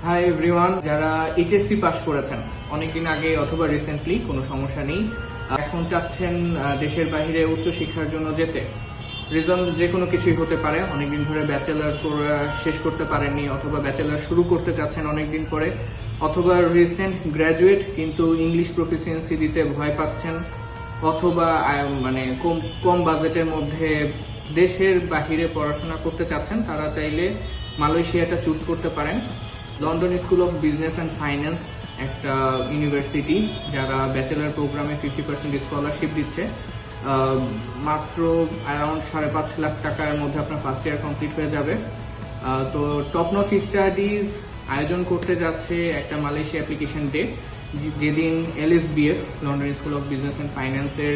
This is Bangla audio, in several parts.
হাই এভরিওয়ান, যারা এইচএসসি পাস করেছেন অনেকদিন আগে অথবা রিসেন্টলি, কোনো সমস্যা নেই। এখন চাচ্ছেন দেশের বাইরে উচ্চশিক্ষার জন্য যেতে। রিজন যে কোনো কিছুই হতে পারে। অনেকদিন ধরে ব্যাচেলার শেষ করতে পারেননি, অথবা ব্যাচেলার শুরু করতে চাচ্ছেন অনেকদিন পরে, অথবা রিসেন্ট গ্র্যাজুয়েট কিন্তু ইংলিশ প্রফিসিয়েন্সি দিতে ভয় পাচ্ছেন, অথবা মানে কম বাজেটের মধ্যে দেশের বাহিরে পড়াশোনা করতে চাচ্ছেন। তারা চাইলে মালয়েশিয়াটা চুজ করতে পারেন। London school of business and finance একটা ইউনিভার্সিটি, যারা ব্যাচেলার প্রোগ্রামে 50% স্কলারশিপ দিচ্ছে। মাত্র অ্যারাউন্ড 5.5 লাখ টাকার মধ্যে আপনার ফার্স্ট ইয়ার কমপ্লিট হয়ে যাবে। তো টপ নচ স্টাডিজ আয়োজন করতে যাচ্ছে একটা মালয়েশিয়া অ্যাপ্লিকেশন ডে, যেদিন LSBF London school of business and ফাইন্যান্সের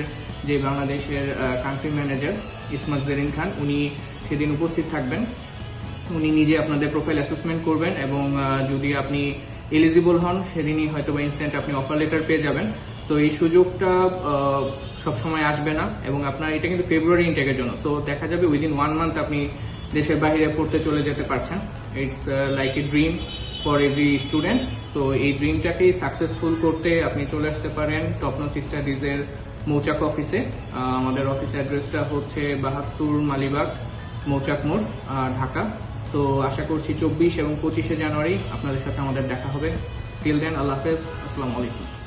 যে বাংলাদেশের কান্ট্রি ম্যানেজার ইসমাত জেরিন খান, উনি সেদিন উপস্থিত থাকবেন। উনি নিজে আপনাদের প্রোফাইল অ্যাসেসমেন্ট করবেন, এবং যদি আপনি এলিজিবল হন সেদিনই হয়তো বা ইনস্ট্যান্ট আপনি অফার লেটার পেয়ে যাবেন। সো এই সুযোগটা সবসময় আসবে না, এবং আপনার এটা কিন্তু ফেব্রুয়ারি ইনটেকের জন্য। সো দেখা যাবে উইদিন 1 মান্থ আপনি দেশের বাইরে পড়তে চলে যেতে পারছেন। It's like a dream for every student. So এই ড্রিমটাকেই সাকসেসফুল করতে আপনি চলে আসতে পারেন টপ নচ স্টাডিজের মৌচাক অফিসে। আমাদের অফিস অ্যাড্রেসটা হচ্ছে 72 মালিবাগ মৌচাক মোড়, ঢাকা। সো আশা করছি 24 এবং 25শে জানুয়ারি আপনাদের সাথে আমাদের দেখা হবে। টিল দেন, আল্লাহ হাফেজ, আসসালামু আলাইকুম।